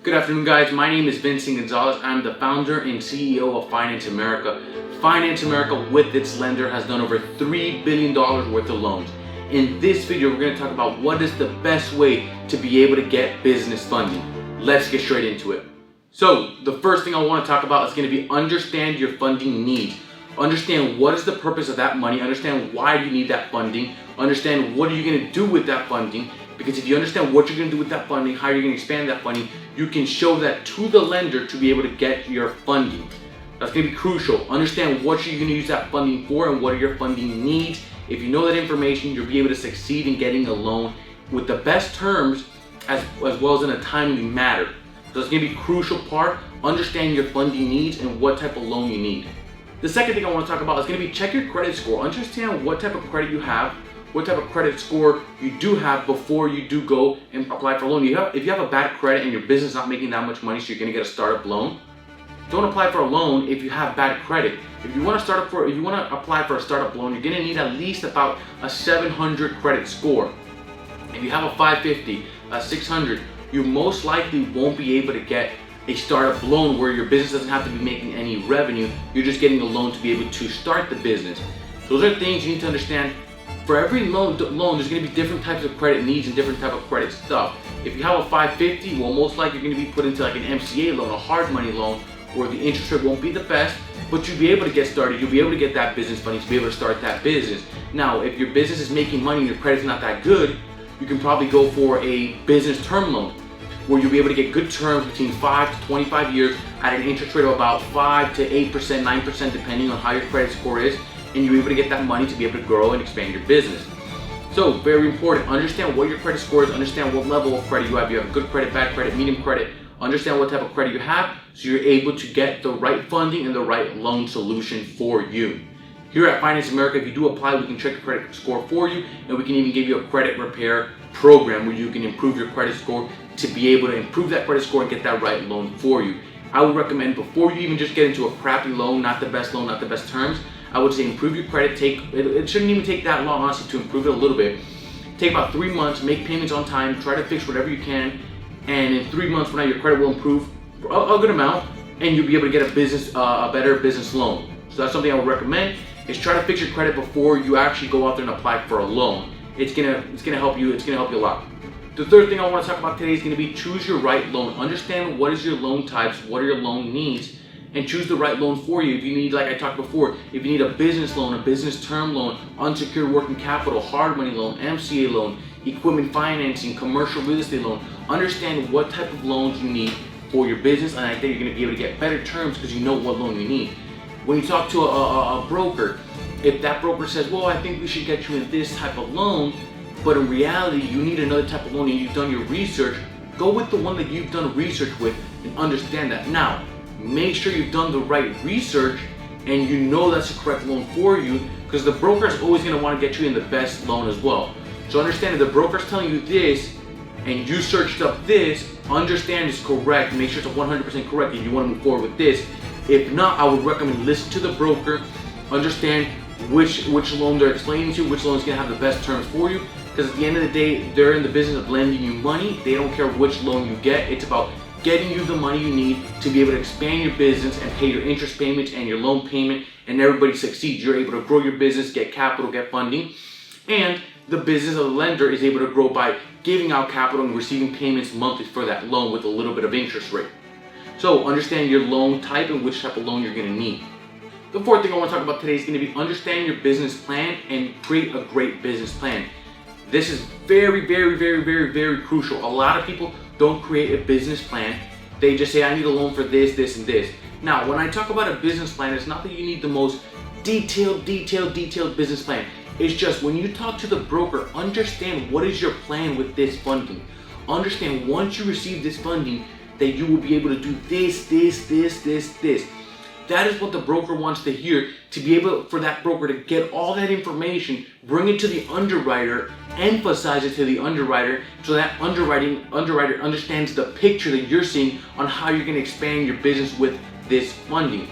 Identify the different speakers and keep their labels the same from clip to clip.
Speaker 1: Good afternoon, guys. My name is Vincent Gonzalez. I'm the founder and CEO of Finance America. Finance America, with its lender, has done over $3 billion worth of loans. In this video, we're going to talk about what is the best way to be able to get business funding. Let's get straight into it. So, the first thing I want to talk about is going to be understand your funding needs. Understand what is the purpose of that money. Understand why you need that funding. Understand what are you going to do with that funding. Because if you understand what you're going to do with that funding, how you're going to expand that funding, you can show that to the lender to be able to get your funding. That's going to be crucial. Understand what you're going to use that funding for and what are your funding needs. If you know that information, you'll be able to succeed in getting a loan with the best terms as well as in a timely manner. So it's going to be a crucial part. Understand your funding needs and what type of loan you need. The second thing I want to talk about is going to be check your credit score. Understand what type of credit you have, what type of credit score you do have before you do go and apply for a loan. If you have a bad credit and your business is not making that much money, so you're going to get a startup loan, don't apply for a loan if you have bad credit. If you want to apply for a startup loan, you're going to need at least about a 700 credit score. If you have a 550, a 600, you most likely won't be able to get a startup loan where your business doesn't have to be making any revenue. You're just getting a loan to be able to start the business. Those are things you need to understand. For every loan, there's going to be different types of credit needs and different type of credit stuff. If you have a 550, well, most likely you're going to be put into like an MCA loan, a hard money loan, where the interest rate won't be the best, but you'll be able to get started. You'll be able to get that business funding to be able to start that business. Now, if your business is making money and your credit's not that good, you can probably go for a business term loan, where you'll be able to get good terms between 5 to 25 years at an interest rate of about 5 to 8%, 9%, depending on how your credit score is. And you're able to get that money to be able to grow and expand your business. So, very important, understand what your credit score is, understand what level of credit you have. You have good credit, bad credit, medium credit. Understand what type of credit you have so you're able to get the right funding and the right loan solution for you. Here at Finance America, if you do apply, we can check your credit score for you, and we can even give you a credit repair program where you can improve your credit score to be able to improve that credit score and get that right loan for you. I would recommend, before you even just get into a crappy loan, not the best loan, not the best terms, I would say improve your credit. It shouldn't even take that long, honestly, to improve it a little bit. Take about 3 months, make payments on time, try to fix whatever you can, and in 3 months from now, your credit will improve a good amount, and you'll be able to get a better business loan. So that's something I would recommend, is try to fix your credit before you actually go out there and apply for a loan. It's gonna help you. It's gonna help you a lot. The third thing I want to talk about today is going to be choose your right loan. Understand what is your loan types, what are your loan needs, and choose the right loan for you. If you need, like I talked before, if you need a business loan, a business term loan, unsecured working capital, hard money loan, MCA loan, equipment financing, commercial real estate loan, understand what type of loans you need for your business, and I think you're going to be able to get better terms because you know what loan you need. When you talk to a broker, if that broker says, well, I think we should get you in this type of loan, but in reality, you need another type of loan and you've done your research, go with the one that you've done research with and understand that. Now, make sure you've done the right research and you know that's the correct loan for you, because the broker is always going to want to get you in the best loan as well. So understand, if the broker's telling you this and you searched up this, understand it's correct, make sure it's 100% correct and you want to move forward with this. If not, I would recommend listen to the broker, understand which loan they're explaining to you, which loan is going to have the best terms for you. Because at the end of the day, they're in the business of lending you money. They don't care which loan you get. It's about getting you the money you need to be able to expand your business and pay your interest payments and your loan payment, and everybody succeeds. You're able to grow your business, get capital, get funding, and the business of the lender is able to grow by giving out capital and receiving payments monthly for that loan with a little bit of interest rate. So understand your loan type and which type of loan you're going to need. The fourth thing I want to talk about today is going to be understand your business plan and create a great business plan. This is very, very, very, very, very crucial. A lot of people don't create a business plan. They just say, I need a loan for this, this, and this. Now, when I talk about a business plan, it's not that you need the most detailed business plan. It's just when you talk to the broker, understand what is your plan with this funding. Understand once you receive this funding that you will be able to do this, this, this, this, this. That is what the broker wants to hear, to be able for that broker to get all that information, bring it to the underwriter, emphasize it to the underwriter, so that underwriter understands the picture that you're seeing on how you're going to expand your business with this funding.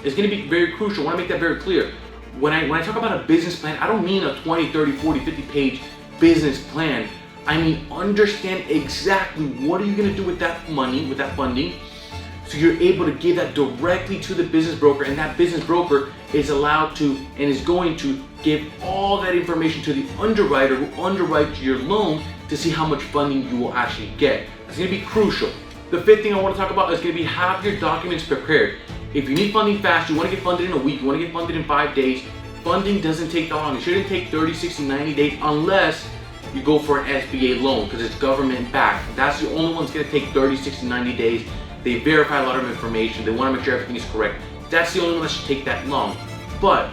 Speaker 1: It's going to be very crucial. I want to make that very clear. When I talk about a business plan, I don't mean a 20, 30, 40, 50 page business plan. I mean, understand exactly what are you gonna do with that money, with that funding, so you're able to give that directly to the business broker, and that business broker is allowed to and is going to give all that information to the underwriter who underwrites your loan to see how much funding you will actually get. That's gonna be crucial. The fifth thing I want to talk about is gonna be have your documents prepared. If you need funding fast, you wanna get funded in a week, you wanna get funded in 5 days, funding doesn't take that long. It shouldn't take 30, 60, 90 days unless you go for an SBA loan because it's government backed. That's the only one that's gonna take 30, 60, 90 days. They verify a lot of information. They want to make sure everything is correct. That's the only one that should take that long. But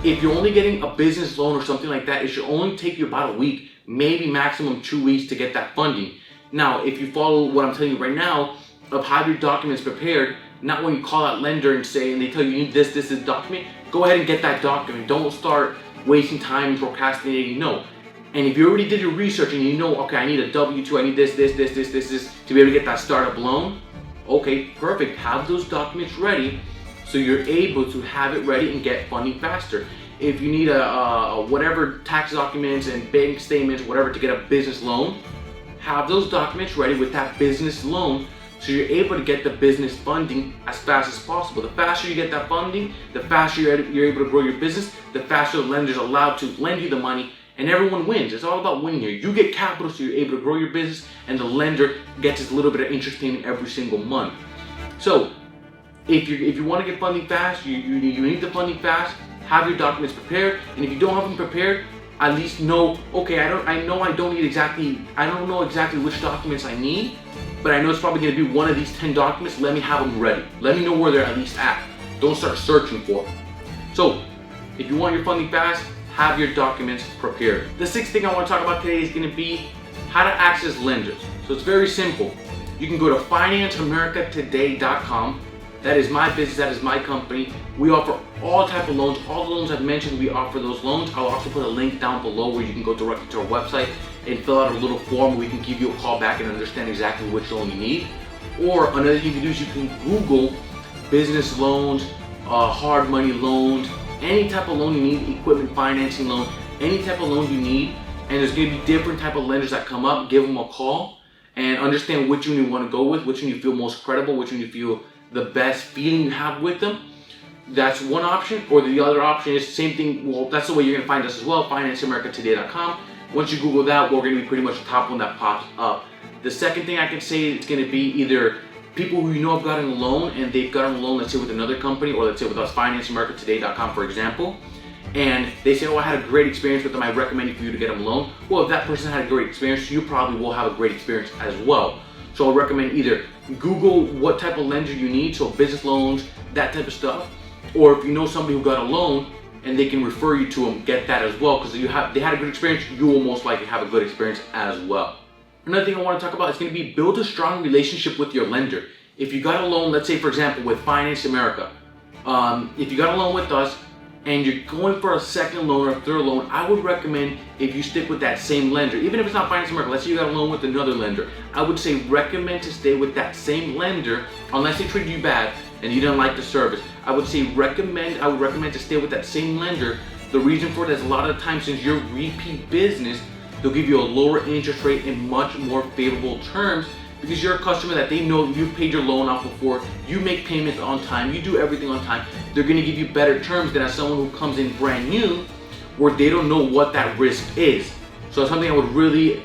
Speaker 1: if you're only getting a business loan or something like that, it should only take you about a week, maybe maximum 2 weeks to get that funding. Now, if you follow what I'm telling you right now, of have your documents prepared, not when you call that lender and say, and they tell you you need this document, go ahead and get that document. Don't start wasting time and procrastinating. No. And if you already did your research and you know, okay, I need a W-2, I need this to be able to get that startup loan, okay, perfect. Have those documents ready so you're able to have it ready and get funding faster. If you need a whatever tax documents and bank statements, whatever, to get a business loan, have those documents ready with that business loan so you're able to get the business funding as fast as possible. The faster you get that funding, the faster you're able to grow your business, the faster the lender's allowed to lend you the money, and everyone wins. It's all about winning here. You get capital so you're able to grow your business, and the lender gets a little bit of interest payment every single month. So if you want to get funding fast, you need the funding fast, have your documents prepared, and if you don't have them prepared, at least know, okay, I don't know exactly which documents I need, but I know it's probably going to be one of these 10 documents. Let me have them ready. Let me know where they're at least at. Don't start searching for them. So if you want your funding fast, have your documents prepared. The sixth thing I want to talk about today is going to be how to access lenders. So it's very simple. You can go to financeamericatoday.com. That is my business, that is my company. We offer all type of loans. All the loans I've mentioned, we offer those loans. I'll also put a link down below where you can go directly to our website and fill out a little form. We can give you a call back and understand exactly which loan you need. Or another thing you can do is you can Google business loans, hard money loans, any type of loan you need, equipment financing loan, any type of loan you need, and there's going to be different type of lenders that come up. Give them a call and understand which one you want to go with, which one you feel most credible, which one you feel the best feeling you have with them. That's one option. Or the other option is the same thing. Well, that's the way you're going to find us as well, financeamericatoday.com. Once you Google that, we're going to be pretty much the top one that pops up. The second thing I can say, it's going to be either people who you know have gotten a loan and they've gotten a loan, let's say with another company, or let's say with us, financeamericatoday.com, for example, and they say, oh, I had a great experience with them, I recommend it for you to get them a loan. Well, if that person had a great experience, you probably will have a great experience as well. So I'll recommend either Google what type of lender you need, so business loans, that type of stuff, or if you know somebody who got a loan and they can refer you to them, get that as well, because they had a good experience, you will most likely have a good experience as well. Another thing I want to talk about is going to be build a strong relationship with your lender. If you got a loan, let's say for example with Finance America, if you got a loan with us and you're going for a second loan or a third loan, I would recommend if you stick with that same lender, even if it's not Finance America, let's say you got a loan with another lender, I would say recommend to stay with that same lender unless they treated you bad and you didn't like the service. I would recommend to stay with that same lender. The reason for that is a lot of the time, since you're repeat business, they'll give you a lower interest rate and much more favorable terms because you're a customer that they know you've paid your loan off before, you make payments on time, you do everything on time. They're going to give you better terms than as someone who comes in brand new where they don't know what that risk is. So something I would really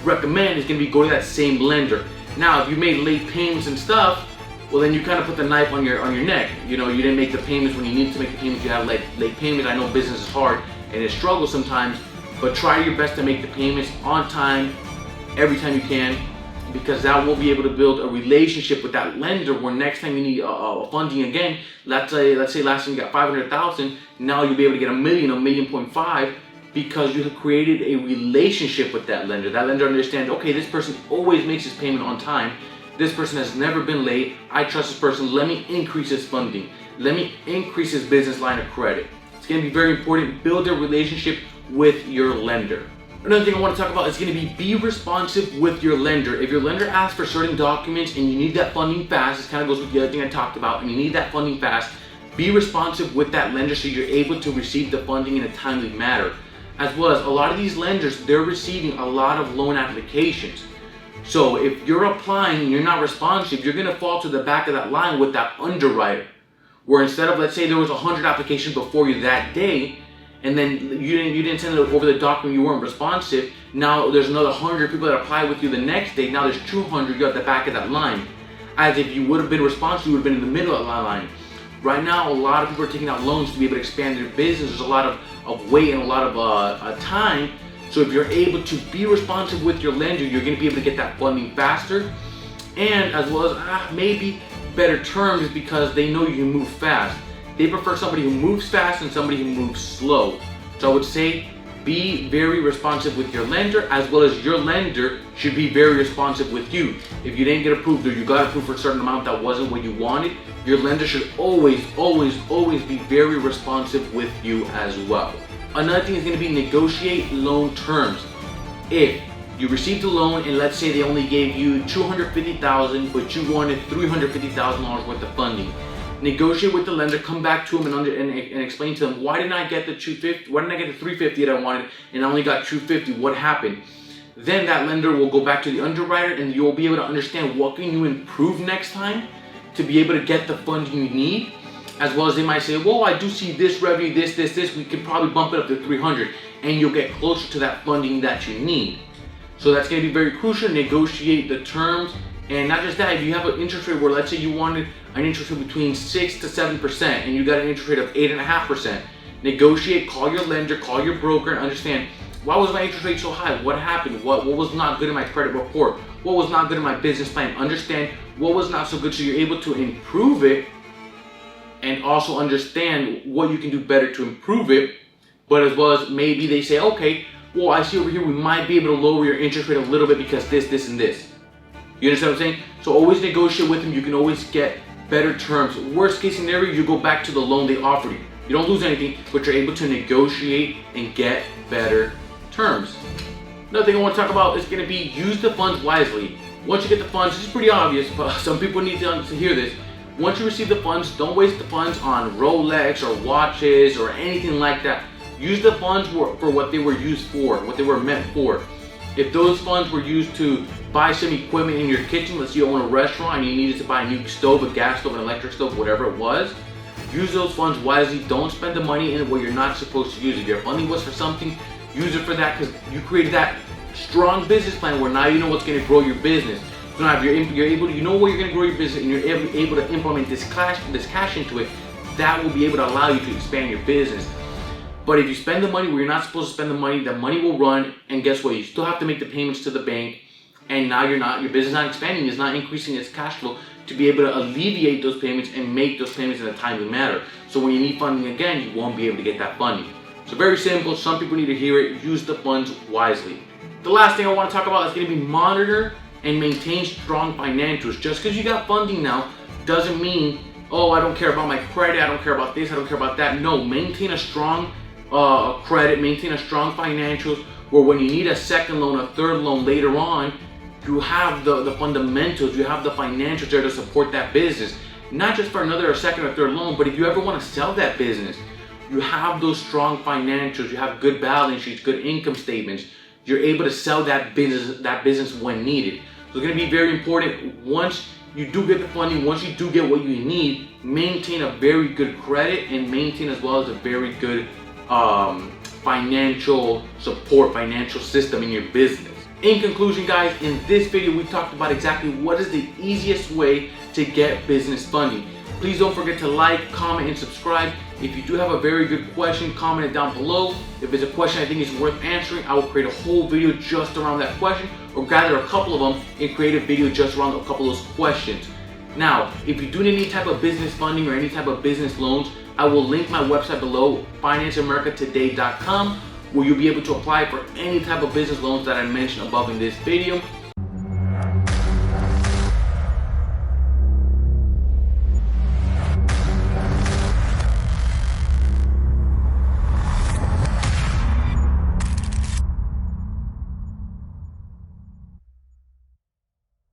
Speaker 1: recommend is going to be go to that same lender. Now, if you made late payments and stuff, well then you kind of put the knife on your neck. You know, you didn't make the payments when you needed to make the payments, you have late payments. I know business is hard and it struggles sometimes, but try your best to make the payments on time every time you can, because that will be able to build a relationship with that lender where next time you need funding again, let's say last time you got $500,000, now you'll be able to get $1 million, $1.5 million, because you have created a relationship with that lender. That lender understands, okay, this person always makes his payment on time. This person has never been late. I trust this person. Let me increase his funding. Let me increase his business line of credit. It's going to be very important. Build a relationship with your lender. Another thing I want to talk about is going to be responsive with your lender. If your lender asks for certain documents and you need that funding fast, this kind of goes with the other thing I talked about, and you need that funding fast, be responsive with that lender so you're able to receive the funding in a timely manner. as well as a lot of these lenders, they're receiving a lot of loan applications. So if you're applying and you're not responsive, you're gonna fall to the back of that line with that underwriter. Where instead of, let's say there was 100 applications before you that day, and then you didn't send it over the document, you weren't responsive, now there's another 100 people that apply with you the next day, now there's 200, you're at the back of that line. As if you would have been responsive, you would have been in the middle of that line. Right now, a lot of people are taking out loans to be able to expand their business. There's a lot of wait and a lot of time. So if you're able to be responsive with your lender, you're going to be able to get that funding faster, and as well as maybe better terms because they know you move fast. They prefer somebody who moves fast than somebody who moves slow. So I would say be very responsive with your lender, as well as your lender should be very responsive with you. If you didn't get approved or you got approved for a certain amount that wasn't what you wanted, your lender should always be very responsive with you as well. Another thing is going to be negotiate loan terms. If you received a loan and let's say they only gave you $250,000 but you wanted $350,000 worth of funding, negotiate with the lender, come back to them and explain to them, why didn't I get the $250? Why didn't I get the $350 that I wanted and I only got $250? What happened? Then that lender will go back to the underwriter and you'll be able to understand what can you improve next time to be able to get the funding you need. As well as they might say, well, I do see this revenue, this, we could probably bump it up to 300, and you'll get closer to that funding that you need. So that's going to be very crucial. Negotiate the terms, and not just that, if you have an interest rate where let's say you wanted an interest rate between 6 to 7% and you got an interest rate of 8.5%, negotiate, call your lender, call your broker, and understand, why was my interest rate so high? What happened? What was not good in my credit report? What was not good in my business plan? Understand what was not so good so you're able to improve it, and also understand what you can do better to improve it. But as well as maybe they say, okay, well, I see over here we might be able to lower your interest rate a little bit because this, and this. You understand what I'm saying? So always negotiate with them. You can always get better terms. Worst case scenario, you go back to the loan they offered you. You don't lose anything, but you're able to negotiate and get better terms. Another thing I want to talk about is going to be use the funds wisely. Once you get the funds, this is pretty obvious, but some people need to hear this. Once you receive the funds, don't waste the funds on Rolex or watches or anything like that. Use the funds for what they were used for, what they were meant for. If those funds were used to buy some equipment in your kitchen, let's say you own a restaurant and you needed to buy a new stove, a gas stove, an electric stove, whatever it was, use those funds wisely. Don't spend the money in where you're not supposed to use it. If your funding was for something, use it for that, because you created that strong business plan where now you know what's going to grow your business. So now if you're able to, you know where you're going to grow your business and you're able to implement this cash into it, that will be able to allow you to expand your business. But if you spend the money where you're not supposed to spend the money will run, and guess what? You still have to make the payments to the bank, and now your business is not expanding, it's not increasing its cash flow to be able to alleviate those payments and make those payments in a timely manner. So when you need funding again, you won't be able to get that funding. So very simple, some people need to hear it, use the funds wisely. The last thing I want to talk about is going to be monitor and maintain strong financials. Just because you got funding now doesn't mean, oh, I don't care about my credit, I don't care about this, I don't care about that. No, maintain a strong credit, maintain a strong financials where when you need a second loan, a third loan later on, you have the fundamentals, you have the financials there to support that business. Not just for another or second or third loan, but if you ever want to sell that business, you have those strong financials, you have good balance sheets, good income statements. You're able to sell that business when needed. So it's going to be very important. Once you do get the funding, once you do get what you need, maintain a very good credit and maintain as well as a very good financial support, financial system in your business. In conclusion, guys, in this video we talked about exactly what is the easiest way to get business funding. Please don't forget to like, comment, and subscribe. If you do have a very good question, comment it down below. If it's a question I think is worth answering, I will create a whole video just around that question, or gather a couple of them and create a video just around a couple of those questions. Now, if you do need any type of business funding or any type of business loans, I will link my website below, financeamericatoday.com, where you'll be able to apply for any type of business loans that I mentioned above in this video.